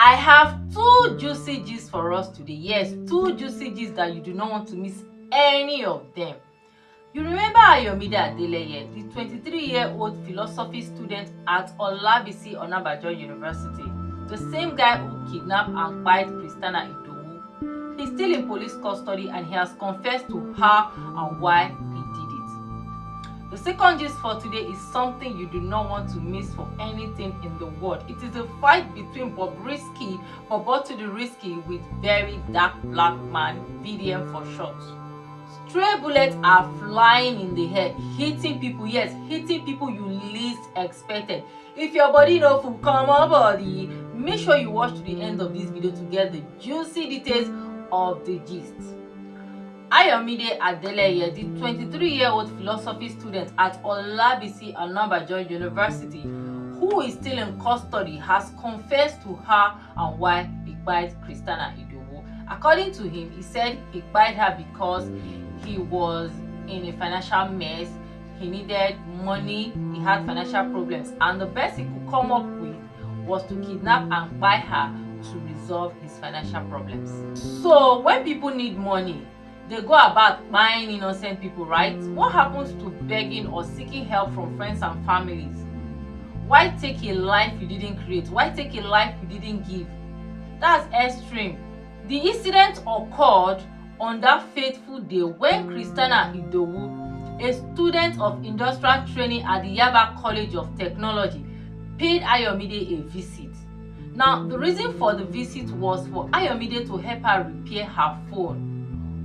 I have two juicy gist for us today. Yes, two juicy gist that you do not want to miss any of them. You remember Ayomide Adeleye, the 23-year-old philosophy student at Bobrisky University, the same guy who kidnapped and killed Christianah Idowu. He's still in police custody and he has confessed to how and why he did it. The second gist for today is something you do not want to miss for anything in the world. It is a fight between Bobrisky, Risky with very dark black man, VDM for short. Stray bullets are flying in the air, hitting people, yes, hitting people you least expected. If your body no full, come on body, make sure you watch to the end of this video to get the juicy details of the gist. Ayomide Adeleye, the 23-year-old philosophy student at Bobrisky University, who is still in custody, has confessed to her and why he killed Christianah Idowu. According to him, he said he killed her because he was in a financial mess, he needed money, he had financial problems, and the best he could come up with was to kidnap and buy her to resolve his financial problems. So when people need money, they go about buying innocent people, right? What happens to begging or seeking help from friends and families? Why take a life you didn't create? Why take a life you didn't give? That's extreme. The incident occurred on that fateful day when Christianah Idowu, a student of industrial training at the Yaba College of Technology, paid Ayomide a visit. Now, the reason for the visit was for Ayomide to help her repair her phone.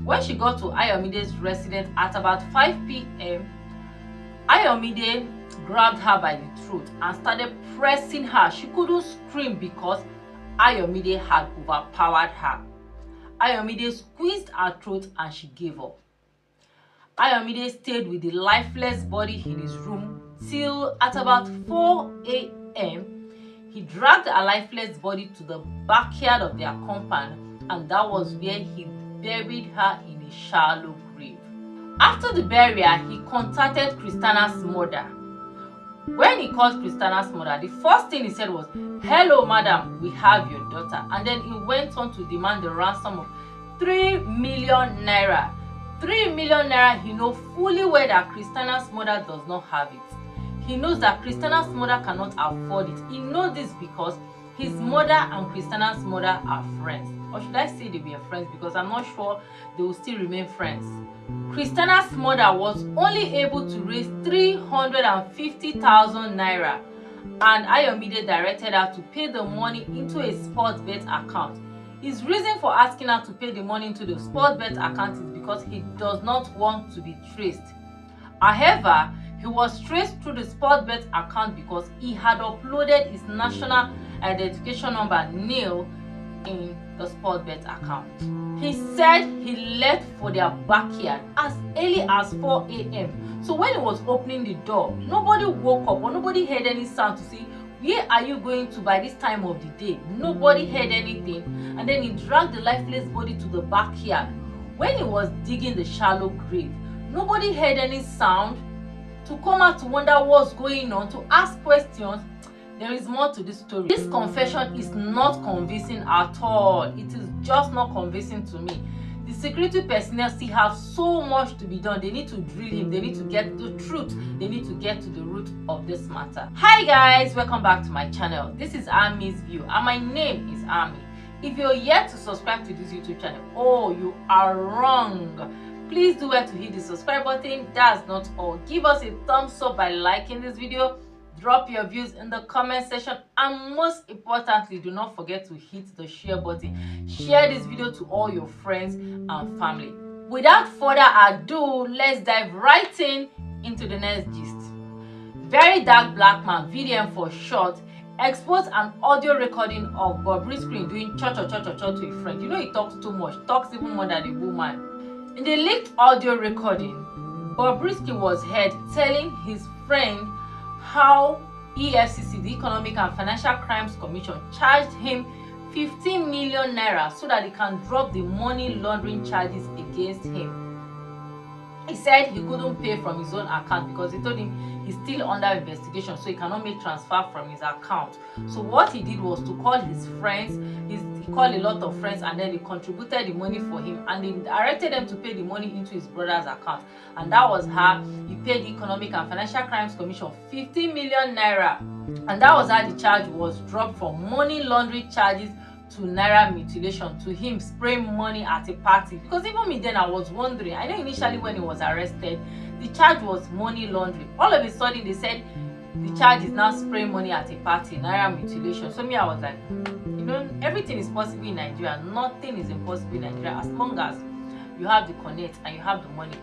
When she got to Ayomide's residence at about 5 p.m., Ayomide grabbed her by the throat and started pressing her. She couldn't scream because Ayomide had overpowered her. Ayomide squeezed her throat and she gave up. Ayomide stayed with the lifeless body in his room till at about 4 a.m. He dragged her lifeless body to the backyard of their compound, and that was where he buried her in a shallow grave. After the burial, he contacted Christianah's mother. When he called Christianah's mother, the first thing he said was, "Hello, madam, we have your daughter." And then he went on to demand the ransom of 3 million naira. 3 million naira, he knows fully well that Christianah's mother does not have it. He knows that Christianah's mother cannot afford it. He knows this because his mother and Christianah's mother are friends. Or should I say they were friends, because I'm not sure they will still remain friends. Christianah's mother was only able to raise 350,000 naira, and Ayomide directed her to pay the money into a sports bet account. His reason for asking her to pay the money into the sports bet account is because he does not want to be traced. However, he was traced through the sports bet account because he had uploaded his national identification number NIL in the sports bet account. He said he left for their backyard as early as 4 a.m. So when he was opening the door, nobody woke up or nobody heard any sound to say, "Where are you going to by this time of the day?" Nobody heard anything, and then he dragged the lifeless body to the backyard. When he was digging the shallow grave, nobody heard any sound to come out to wonder what's going on, to ask questions. There is more to this story. This confession is not convincing at all. It is just not convincing to me. The security personnel still have so much to be done. They need to drill him. They need to get the truth. They need to get to the root of this matter. Hi guys, welcome back to my channel. This is Ami's View and my name is Ami. If you're yet to subscribe to this YouTube channel, oh, you are wrong. Please do well to hit the subscribe button. That's not all. Give us a thumbs up by liking this video. Drop your views in the comment section, and most importantly, do not forget to hit the share button. Share this video to all your friends and family. Without further ado, let's dive right into the next gist. Very dark black man, VDM for short, exposed an audio recording of Bobrisky doing cho-cho to a friend. You know he talks too much, talks even more than a woman. In the leaked audio recording, Bobrisky was heard telling his friend how EFCC, the Economic and Financial Crimes Commission, charged him 15 million naira so that he can drop the money laundering charges against him. He said he couldn't pay from his own account because he told him he's still under investigation, so he cannot make transfer from his account. So what he did was to call his friends. He called a lot of friends, and then he contributed the money for him, and they directed them to pay the money into his brother's account. And that was how he paid the Economic and Financial Crimes Commission 50 million naira. And that was how the charge was dropped from money laundering charges to naira mutilation, to him spraying money at a party. Because even me then, I was wondering. I know initially when he was arrested, the charge was money laundering. All of a sudden they said the charge is now spraying money at a party, naira mutilation. So me, I was like, you know, everything is possible in Nigeria. Nothing is impossible in Nigeria as long as you have the connect and you have the money.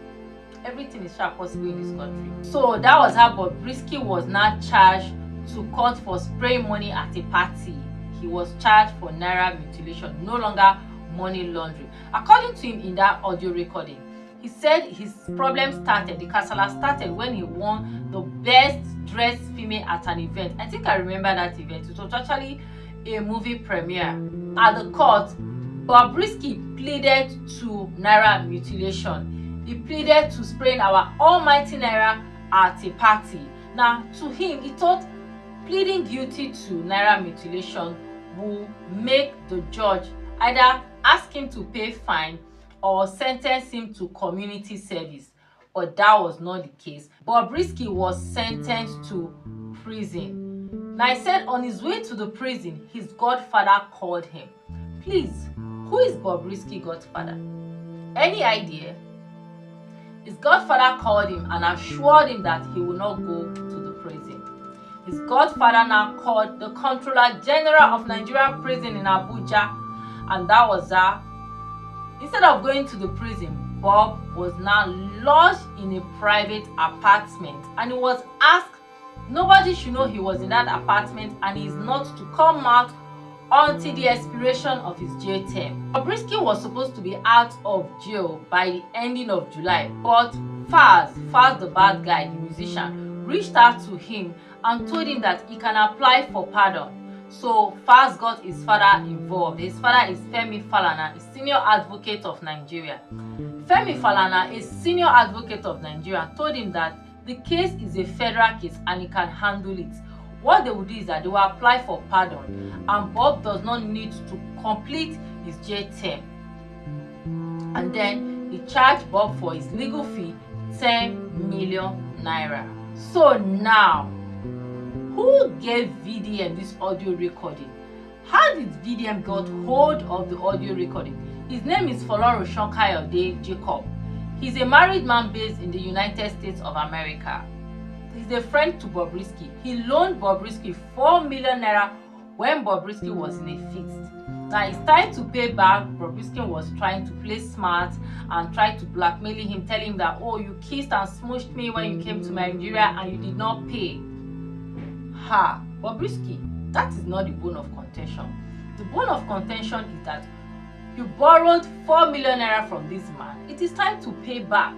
Everything is possible in this country. So that was how Bobrisky was now charged to court for spraying money at a party. He was charged for naira mutilation, no longer money laundering. According to him in that audio recording, he said his problem started, the kasala started when he won the best dressed female at an event. I think I remember that event. It was actually a movie premiere. At the court, Bobrisky pleaded to naira mutilation. He pleaded to spraying our almighty naira at a party. Now, to him, he thought pleading guilty to naira mutilation will make the judge either ask him to pay fine or sentence him to community service. But that was not the case. Bobrisky was sentenced to prison. Now, he said on his way to the prison, his godfather called him. Please, who is Bobrisky's godfather? Any idea? His godfather called him and assured him that he will not go to the prison. His godfather now called the Controller General of Nigerian Prison in Abuja, and that was that. Instead of going to the prison, Bob was now lodged in a private apartment, and he was asked nobody should know he was in that apartment, and he is not to come out until the expiration of his jail term. Bobrisky was supposed to be out of jail by the ending of July, but Faz the bad guy, the musician, reached out to him and told him that he can apply for pardon. So Faz got his father involved. His father is Femi Falana, a senior advocate of Nigeria. Femi Falana, a senior advocate of Nigeria, told him that the case is a federal case and he can handle it. What they will do is that they will apply for pardon, and Bob does not need to complete his jail term. And then he charged Bob for his legal fee 10 million naira. So now, who gave VDM this audio recording? How did VDM got hold of the audio recording? His name is Kayode Jacob. He's a married man based in the United States of America. He's a friend to Bobrisky. He loaned Bobrisky 4 million naira when Bobrisky was in a fix. Now it's time to pay back. Bobrisky was trying to play smart and try to blackmail him, telling him that, oh, you kissed and smooshed me when you came to Nigeria and you did not pay. Ha, Bobrisky, that is not the bone of contention. The bone of contention is that you borrowed 4 million naira from this man. It is time to pay back.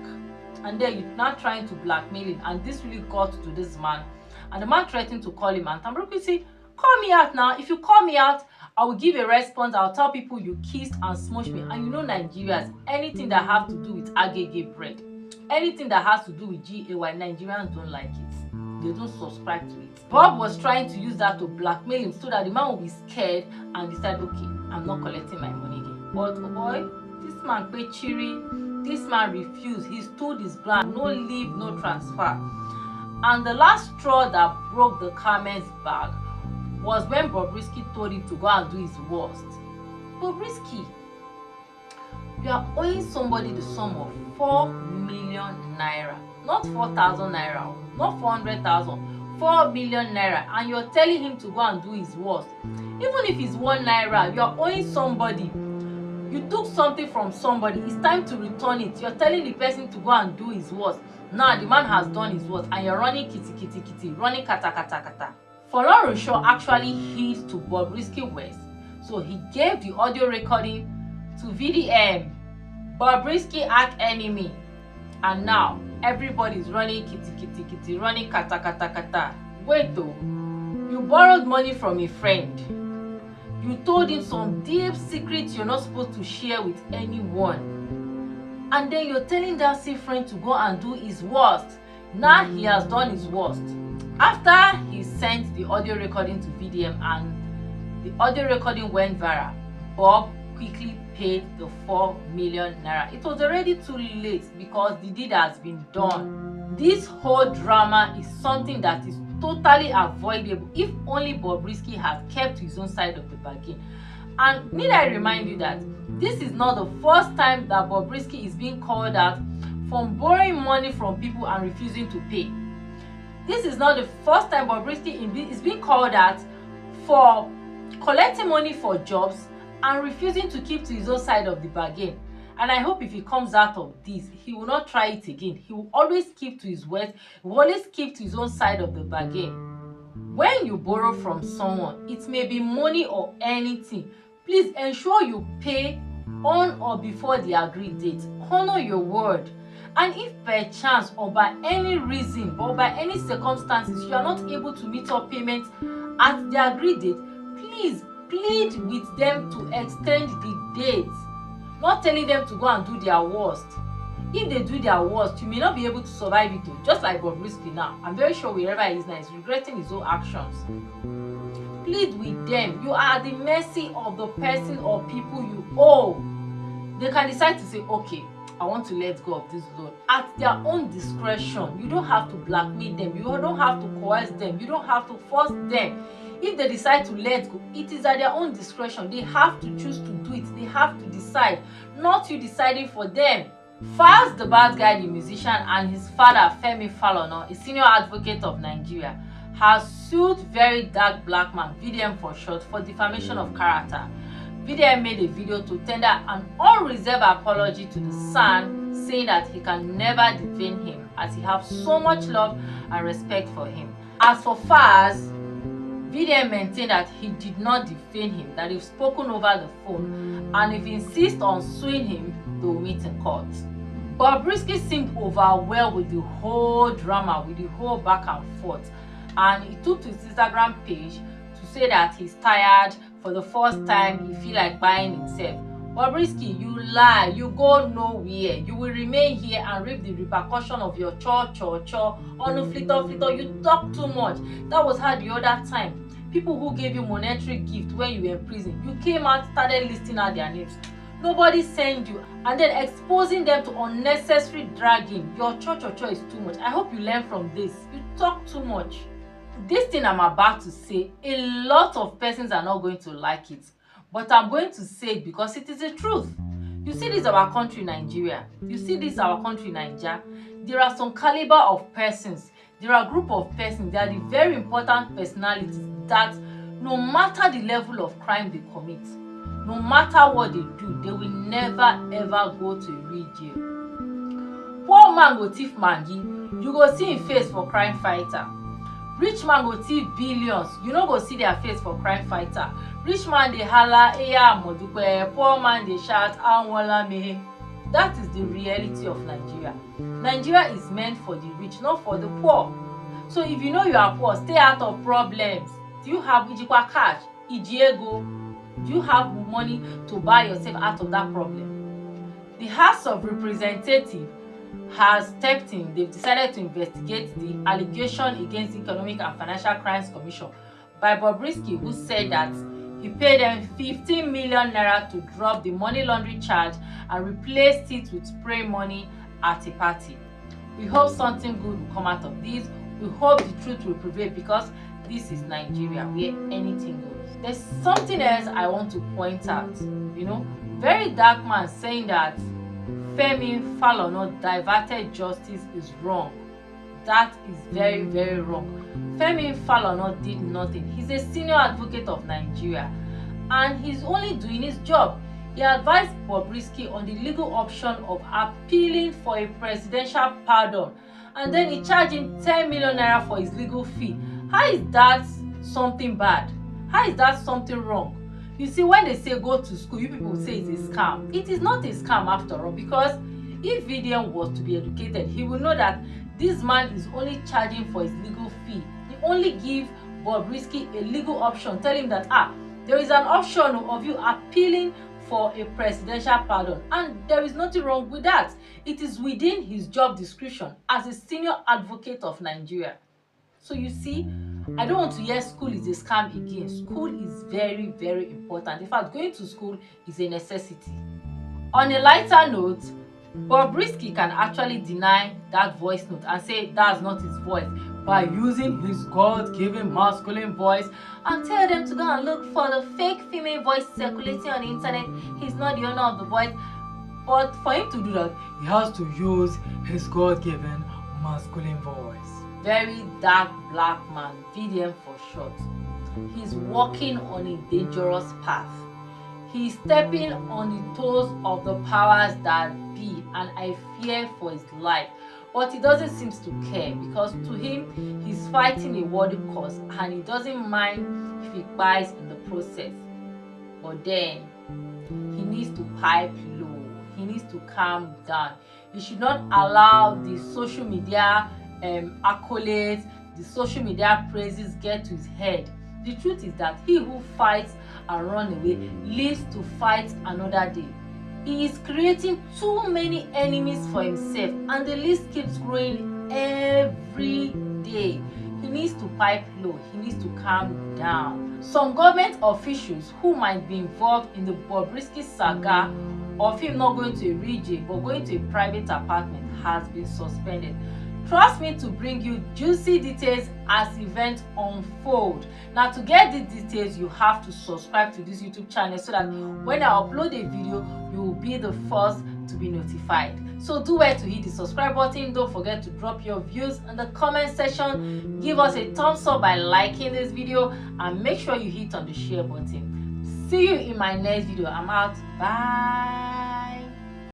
And then you're now trying to blackmail him, and this really got to this man. And the man threatened to call him, and Bobrisky said, call me out now. If you call me out, I will give a response. I'll tell people you kissed and smushed me. And you know Nigerians, anything that has to do with agege bread, anything that has to do with GAY, Nigerians don't like it. They don't subscribe to it. Bob was trying to use that to blackmail him so that the man will be scared and decide, okay, I'm not collecting my money again. But oh boy, this man paid chiri. This man refused. He stood his ground. No leave, no transfer. And the last straw that broke the camel's back was when Bobrisky told him to go and do his worst. Bobrisky, you are owing somebody the sum of 4 million naira. Not 4,000 naira, not 400,000, 4 million naira. And you're telling him to go and do his worst. Even if it's 1 naira, you're owing somebody. You took something from somebody. It's time to return it. You're telling the person to go and do his worst. Now the man has done his worst and you're running kitty, running kata. Folorunsho actually hid to Bobrisky West. So he gave the audio recording to VDM, Bobrisky arch enemy. And now everybody's running kitty, running kata. Wait though, you borrowed money from a friend. You told him some deep secrets you're not supposed to share with anyone. And then you're telling that same friend to go and do his worst. Now he has done his worst. After he sent the audio recording to VDM and the audio recording went viral, Bob quickly paid the 4 million naira. It was already too late because the deed has been done. This whole drama is something that is totally avoidable if only Bobrisky had kept his own side of the bargain. And need I remind you that this is not the first time that Bobrisky is being called out from borrowing money from people and refusing to pay. This is not the first time Bobrisky is being called out for collecting money for jobs and refusing to keep to his own side of the bargain. And I hope if he comes out of this, he will not try it again. He will always keep to his word. He will always keep to his own side of the bargain. When you borrow from someone, it may be money or anything, please ensure you pay on or before the agreed date. Honor your word. And if by chance or by any reason or by any circumstances you are not able to meet up payment at the agreed date, please plead with them to extend the date. Not telling them to go and do their worst. If they do their worst, you may not be able to survive it too. Just like Bobrisky now. I'm very sure wherever he is now, he's regretting his own actions. Plead with them. You are at the mercy of the person or people you owe. They can decide to say, okay, I want to let go of this loan at their own discretion. You don't have to blackmail them. You don't have to coerce them. You don't have to force them. If they decide to let go, it is at their own discretion. They have to choose to do it. They have to decide, not you deciding for them. Falz the Bad Guy, the musician, and his father, Femi Falana, a senior advocate of Nigeria, has sued Very Dark Black Man, VDM for short, for defamation of character. VDM made a video to tender an unreserved apology to the son, saying that he can never defame him as he has so much love and respect for him. As for Falz, VDM maintained that he did not defame him, that he's spoken over the phone, and if he insists on suing him, they will meet in court. Bobrisky seemed overwhelmed with the whole drama, with the whole back and forth, and he took to his Instagram page to say that he's tired. For the first time, he feel like buying himself. Bobrisky, you lie, you go nowhere. You will remain here and reap the repercussion of your on a flitter. You talk too much. That was how the other time. People who gave you monetary gift when you were in prison, you came out, started listing out their names. Nobody sent you, and then exposing them to unnecessary dragging. Your is too much. I hope you learn from this. You talk too much. This thing I'm about to say, a lot of persons are not going to like it, but I'm going to say it because it is the truth. You see this our country Nigeria. You see this our country Nigeria. There are some caliber of persons. There are a group of persons. They are the very important personalities that no matter the level of crime they commit, no matter what they do, they will never ever go to a real jail. Poor man go thief mangi, you go see him face for crime fighter. Rich man go thief billions, you no go see their face for crime fighter. Rich man dey holla eya modupe, poor man dey shout anwola me. That is the reality of Nigeria. Nigeria is meant for the rich, not for the poor. So if you know you are poor, stay out of problems. Do you have ijikwa cash, ijiego? Do you have money to buy yourself out of that problem? The House of Representatives has stepped in. They've decided to investigate the allegation against the Economic and Financial Crimes Commission by Bobrisky, who said that he paid them 15 million naira to drop the money laundering charge and replaced it with spray money at a party. We hope something good will come out of this. We hope the truth will prevail because this is Nigeria where anything goes. There's something else I want to point out. Very Dark Man saying that Femi Falana diverted justice is wrong. That is very, very wrong. Femi Falana did nothing. He's a senior advocate of Nigeria and he's only doing his job. He advised Bobrisky on the legal option of appealing for a presidential pardon, and then he charged him 10 million naira for his legal fee. How is that something bad? How is that something wrong? You see, when they say go to school, you people say it's a scam. It is not a scam after all, because if VDM was to be educated, he would know that this man is only charging for his legal fee. He only give Bobrisky a legal option, tell him that there is an option of you appealing for a presidential pardon, and there is nothing wrong with that. It is within his job description as a senior advocate of Nigeria. So you see, I don't want to hear school is a scam again. School is very, very important. In fact, going to school is a necessity. On a lighter note, Bobrisky can actually deny that voice note and say that's not his voice by using his God-given masculine voice and tell them to go and look for the fake female voice circulating on the internet. He's not the owner of the voice. But for him to do that, he has to use his God-given masculine voice. Very dark black man, VDM for short. He's walking on a dangerous path. He's stepping on the toes of the powers that be, and I fear for his life. But he doesn't seem to care, because to him, he's fighting a worthy cause and he doesn't mind if he dies in the process. But then, he needs to pipe low. He needs to calm down. He should not allow the social media accolades, the social media praises get to his head. The truth is that he who fights and runs away lives to fight another day. He is creating too many enemies for himself, and the list keeps growing every day. He needs to pipe low. He needs to calm down. Some government officials who might be involved in the Bobrisky saga of him not going to a region but going to a private apartment has been suspended. Trust me to bring you juicy details as events unfold. Now, to get these details, you have to subscribe to this YouTube channel so that when I upload a video, you will be the first to be notified. So do well to hit the subscribe button. Don't forget to drop your views in the comment section. Give us a thumbs up by liking this video, and make sure you hit on the share button. See you in my next video. I'm out. Bye.